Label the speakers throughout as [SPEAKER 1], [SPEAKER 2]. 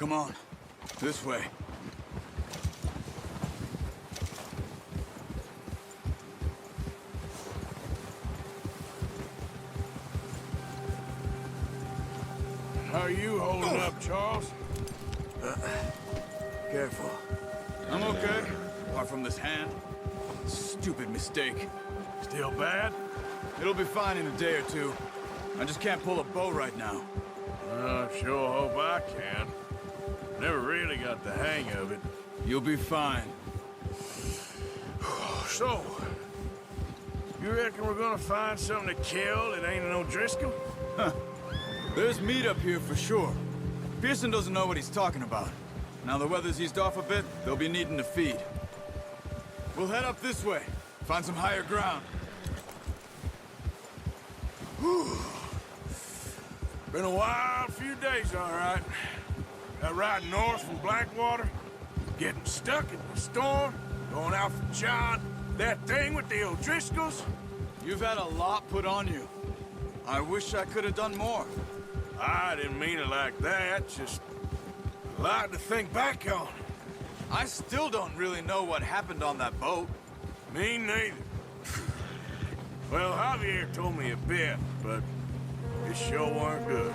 [SPEAKER 1] Come on. This way.
[SPEAKER 2] How are you holding up, Charles?
[SPEAKER 1] Careful. I'm okay. Apart from this hand. Stupid mistake.
[SPEAKER 2] Still bad?
[SPEAKER 1] It'll be fine in a day or two. I just can't pull a bow right now.
[SPEAKER 2] I sure hope I can. Never really got the hang of it.
[SPEAKER 1] You'll be fine.
[SPEAKER 2] So, you reckon we're gonna find something to kill that ain't no Driscoll?
[SPEAKER 1] Huh. There's meat up here for sure. Pearson doesn't know what he's talking about. Now the weather's eased off a bit, they'll be needing to feed. We'll head up this way. Find some higher ground.
[SPEAKER 2] Whew. Been a wild few days, all right. That ride north from Blackwater, getting stuck in the storm, going out from John, that thing with the O'Driscolls.
[SPEAKER 1] You've had a lot put on you. I wish I could have done more.
[SPEAKER 2] I didn't mean it like that, just a lot to think back on.
[SPEAKER 1] I still don't really know what happened on that boat.
[SPEAKER 2] Me neither. Well, Javier told me a bit, but it sure weren't good.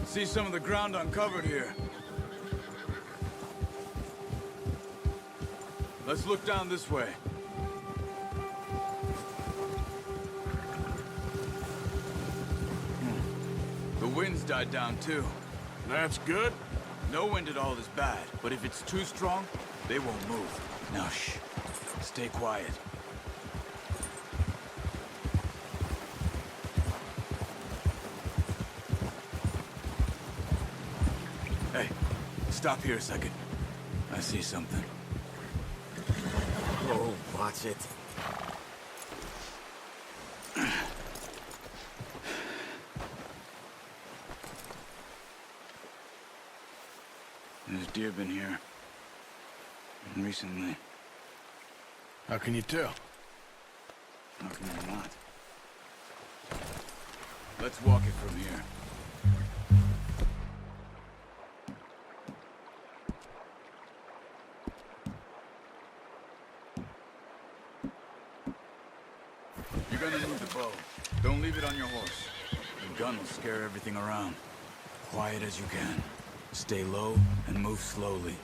[SPEAKER 1] See some of the ground uncovered here. Let's look down this way. The wind's died down too.
[SPEAKER 2] That's good.
[SPEAKER 1] No wind at all is bad, but if it's too strong, they won't move. Now shh. Stay quiet. Hey, stop here a second. I see something.
[SPEAKER 3] Oh, watch it.
[SPEAKER 1] There's deer been here. Recently.
[SPEAKER 2] How can you tell?
[SPEAKER 1] How can I not? Let's walk it from here. You're gonna need the bow. Don't leave it on your horse. The gun will scare everything around. Quiet as you can. Stay low and move slowly.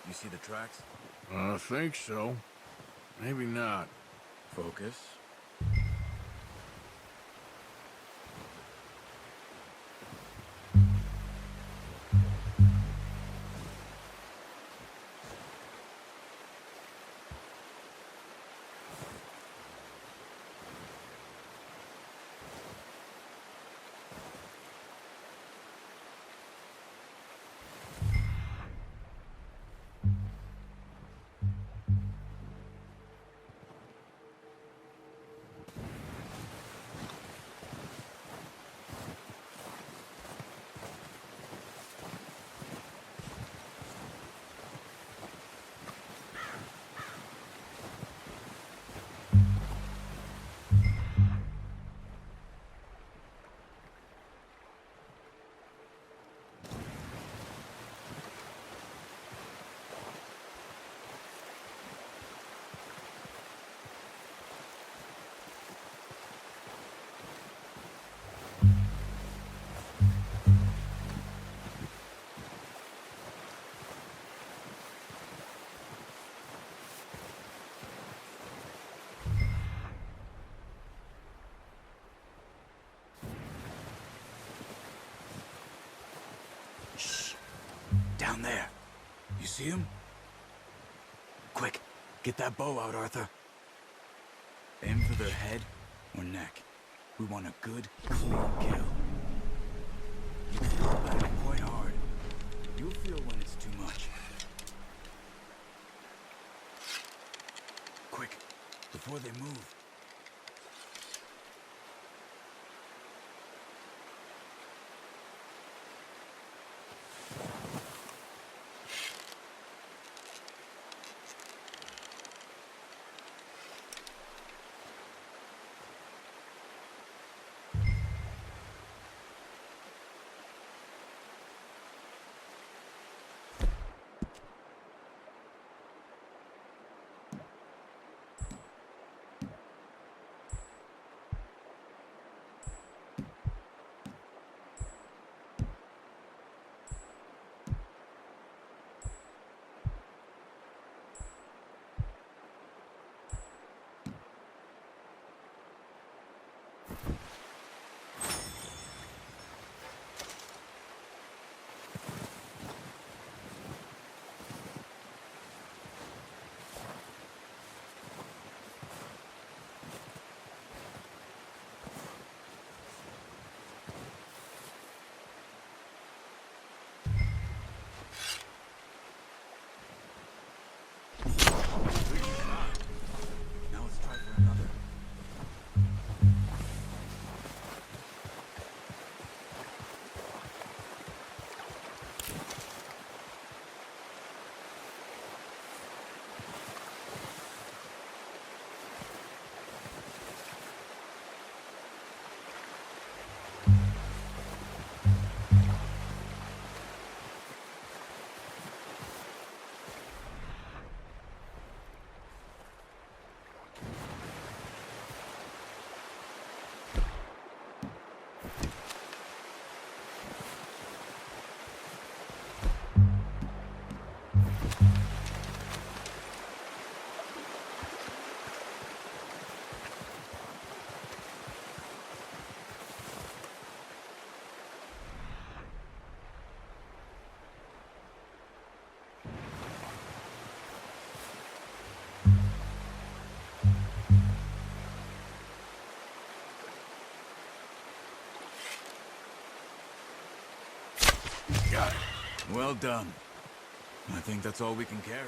[SPEAKER 1] You see the tracks?
[SPEAKER 2] I think so. Maybe not.
[SPEAKER 1] Focus. Down there. You see him? Quick, get that bow out, Arthur. Aim for their head or neck. We want a good, clean kill. You pull back quite hard. You'll feel when it's too much. Quick, before they move. Now let's try for another.
[SPEAKER 2] Got it.
[SPEAKER 1] Well done. I think that's all we can carry.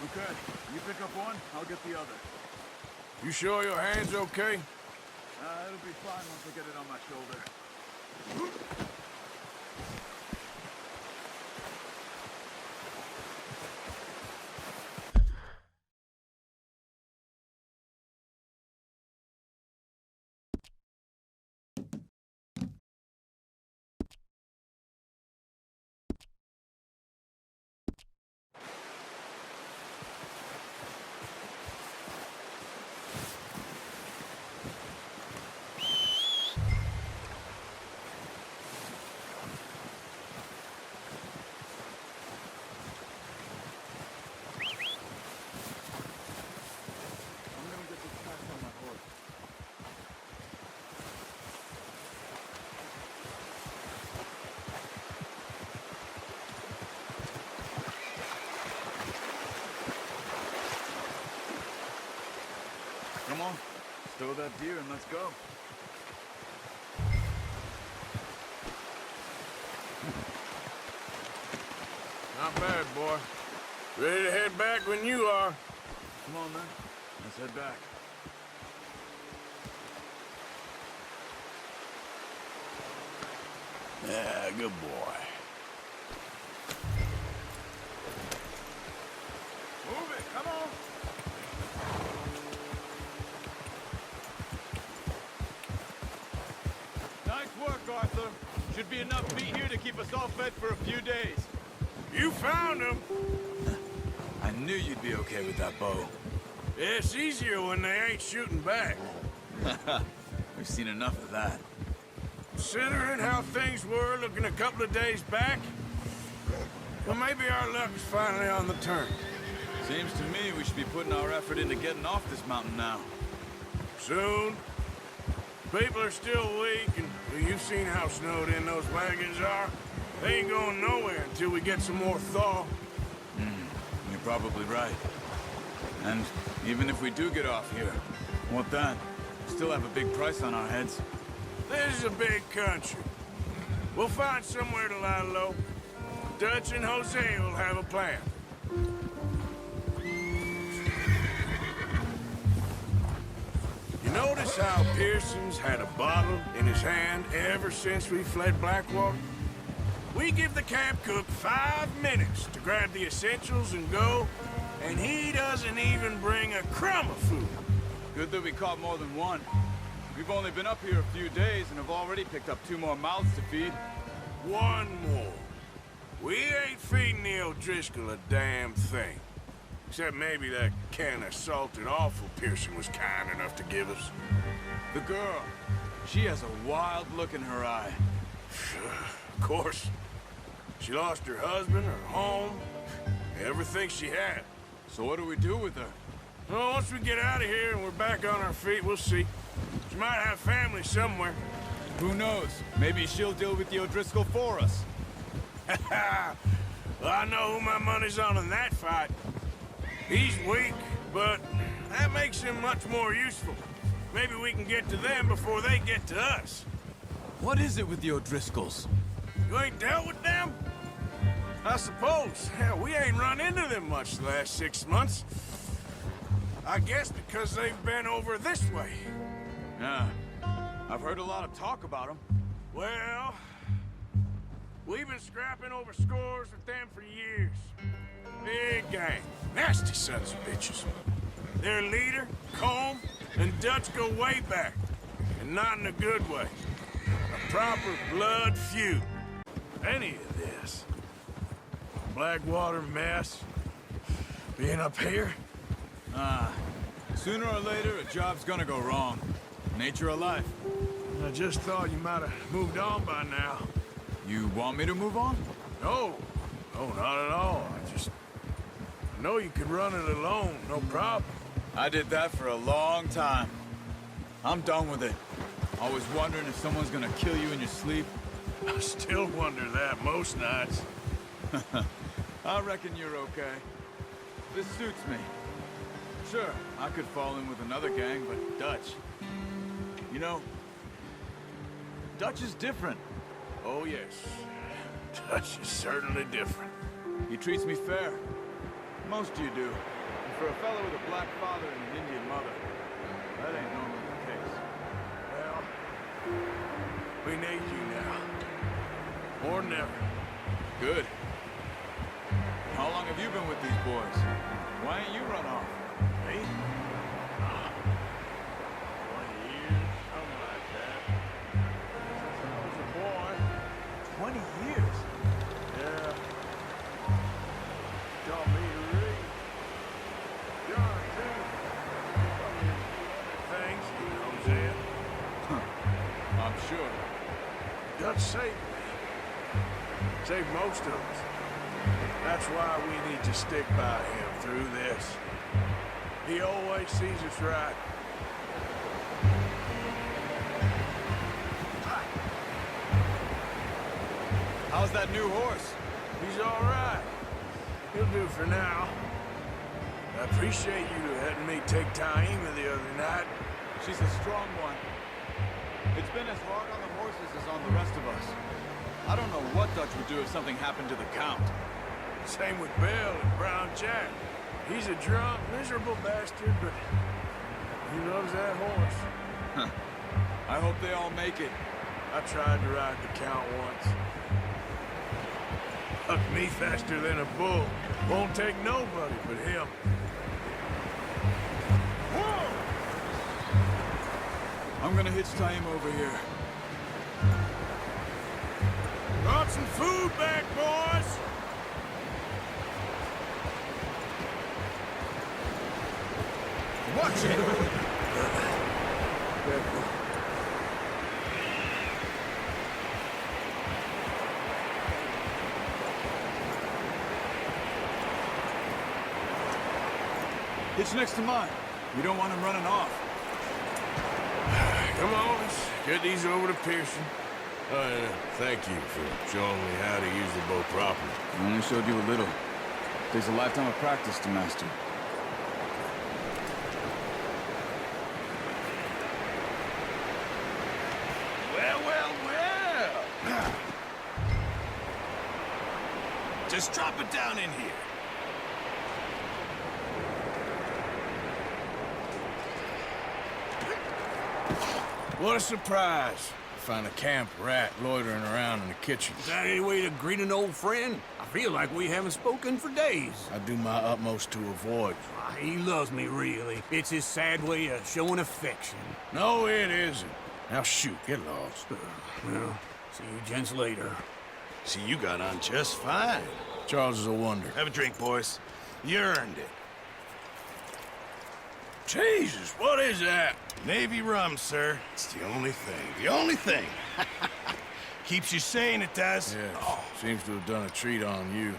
[SPEAKER 1] Okay, you pick up one, I'll get the other.
[SPEAKER 2] You sure your hand's okay?
[SPEAKER 1] It'll be fine once I get it on my shoulder. Come on, stow that deer and let's go.
[SPEAKER 2] Not bad, boy. Ready to head back when you are.
[SPEAKER 1] Come on, then. Let's head back.
[SPEAKER 2] Yeah, good boy.
[SPEAKER 1] Move it, come on! Nice work, Arthur. Should be enough meat here to keep us all fed for a few days.
[SPEAKER 2] You found him.
[SPEAKER 1] I knew you'd be okay with that bow.
[SPEAKER 2] It's easier when they ain't shooting back.
[SPEAKER 1] We've seen enough of that.
[SPEAKER 2] Considering how things were looking a couple of days back, well, maybe our luck's finally on the turn.
[SPEAKER 1] Seems to me we should be putting our effort into getting off this mountain now.
[SPEAKER 2] Soon. People are still weak, and you've seen how snowed in those wagons are. They ain't going nowhere until we get some more thaw.
[SPEAKER 1] You're probably right. And even if we do get off here, what then? We still have a big price on our heads.
[SPEAKER 2] This is a big country. We'll find somewhere to lie low. Dutch and Jose will have a plan. You notice how Pearson's had a bottle in his hand ever since we fled Blackwater? We give the camp cook 5 minutes to grab the essentials and go, and he doesn't even bring a crumb of food.
[SPEAKER 1] Good that we caught more than one. We've only been up here a few days and have already picked up 2 more mouths to feed.
[SPEAKER 2] 1 more. We ain't feeding the O'Driscoll a damn thing. Except maybe that can of salted offal Pearson was kind enough to give us.
[SPEAKER 1] The girl, she has a wild look in her eye.
[SPEAKER 2] Of course. She lost her husband, her home, everything she had.
[SPEAKER 1] So what do we do with her?
[SPEAKER 2] Well, once we get out of here and we're back on our feet, we'll see. She might have family somewhere.
[SPEAKER 1] Who knows? Maybe she'll deal with the O'Driscoll for us.
[SPEAKER 2] Well, I know who my money's on in that fight. He's weak, but that makes him much more useful. Maybe we can get to them before they get to us.
[SPEAKER 1] What is it with the O'Driscolls?
[SPEAKER 2] You ain't dealt with them? I suppose. Hell, we ain't run into them much the last 6 months. I guess because they've been over this way.
[SPEAKER 1] Yeah. I've heard a lot of talk about them.
[SPEAKER 2] Well, we've been scrapping over scores with them for years. Big gang. Nasty sons of bitches. Their leader, Colm, and Dutch go way back. And not in a good way. A proper blood feud. Any of this. Blackwater mess. Being up here.
[SPEAKER 1] Sooner or later, a job's gonna go wrong. Nature of life.
[SPEAKER 2] I just thought you might have moved on by now.
[SPEAKER 1] You want me to move on?
[SPEAKER 2] No. No, not at all. I know you could run it alone, no problem.
[SPEAKER 1] I did that for a long time. I'm done with it. Always wondering if someone's gonna kill you in your sleep.
[SPEAKER 2] I still wonder that most nights.
[SPEAKER 1] I reckon you're okay. This suits me. Sure, I could fall in with another gang, but Dutch... You know, Dutch is different.
[SPEAKER 2] Oh, yes. Dutch is certainly different.
[SPEAKER 1] He treats me fair. Most of you do. And for a fellow with a black father and an Indian mother, that ain't normally the case.
[SPEAKER 2] Well, we need you now. More than ever.
[SPEAKER 1] Good. How long have you been with these boys? Why ain't you run off?
[SPEAKER 2] Me? 20 years, something like that. Since I was a boy.
[SPEAKER 1] 20 years?
[SPEAKER 2] Yeah. Taught me to read. John, too. Taught me a few other things, you know, Zed.
[SPEAKER 1] I'm sure.
[SPEAKER 2] Dutch saved me. Saved most of us. That's why we need to stick by him through this. He always sees us right.
[SPEAKER 1] How's that new horse?
[SPEAKER 2] He's all right. He'll do for now. I appreciate you letting me take Taima the other night.
[SPEAKER 1] She's a strong one. It's been as hard on the horses as on the rest of us. I don't know what Dutch would do if something happened to the Count.
[SPEAKER 2] Same with Bill and Brown Jack. He's a drunk, miserable bastard, but he loves that horse.
[SPEAKER 1] I hope they all make it.
[SPEAKER 2] I tried to ride the Count once. Hucked me faster than a bull. Won't take nobody but him. Whoa!
[SPEAKER 1] I'm gonna hitch Taima over here.
[SPEAKER 2] Brought some food back, boys!
[SPEAKER 1] Watch it! Hitch next to mine. We don't want him running off.
[SPEAKER 2] Come on, let's get these over to Pearson. Thank you for showing me how to use the boat properly.
[SPEAKER 1] I only showed you a little. Takes a lifetime of practice to master.
[SPEAKER 2] Well, well, well. Just drop it down in here. What a surprise. Find a camp rat loitering around in the kitchen.
[SPEAKER 3] Is that any way to greet an old friend? I feel like we haven't spoken for days.
[SPEAKER 2] I do my utmost to avoid.
[SPEAKER 3] He loves me, really. It's his sad way of showing affection.
[SPEAKER 2] No, it isn't. Now shoot, get lost.
[SPEAKER 3] Well, see you gents later.
[SPEAKER 4] See, you got on just fine.
[SPEAKER 2] Charles is a wonder.
[SPEAKER 4] Have a drink, boys. You earned it.
[SPEAKER 2] Jesus, what is that?
[SPEAKER 4] Navy rum, sir. It's the only thing. The only thing. Keeps you sane, it does.
[SPEAKER 2] Yeah, seems to have done a treat on you.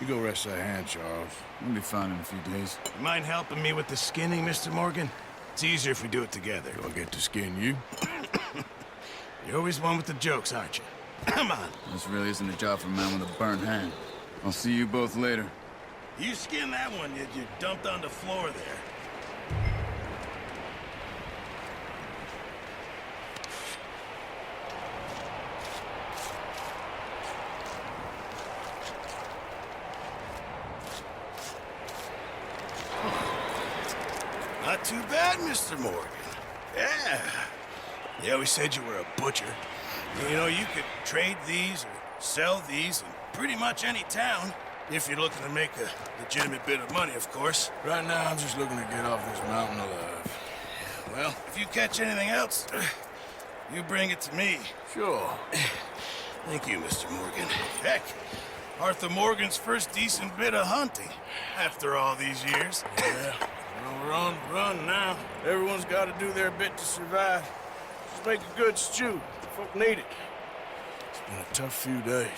[SPEAKER 2] You go rest that hand, Charles.
[SPEAKER 1] We'll be fine in a few days.
[SPEAKER 4] You mind helping me with the skinning, Mr. Morgan? It's easier if we do it together.
[SPEAKER 2] Do I get to skin you?
[SPEAKER 4] You're always one with the jokes, aren't you? Come on.
[SPEAKER 1] This really isn't a job for a man with a burnt hand. I'll see you both later.
[SPEAKER 4] You skin that one you dumped on the floor there. Not too bad, Mr. Morgan. Yeah. They always said you were a butcher. You know, you could trade these or sell these in pretty much any town, if you're looking to make a legitimate bit of money, of course.
[SPEAKER 2] Right now, I'm just looking to get off this mountain alive.
[SPEAKER 4] Well, if you catch anything else, you bring it to me.
[SPEAKER 2] Sure.
[SPEAKER 4] Thank you, Mr. Morgan. Heck, Arthur Morgan's first decent bit of hunting after all these years.
[SPEAKER 2] Yeah. Run now. Everyone's got to do their bit to survive. Just make a good stew. Folk need it. It's been a tough few days.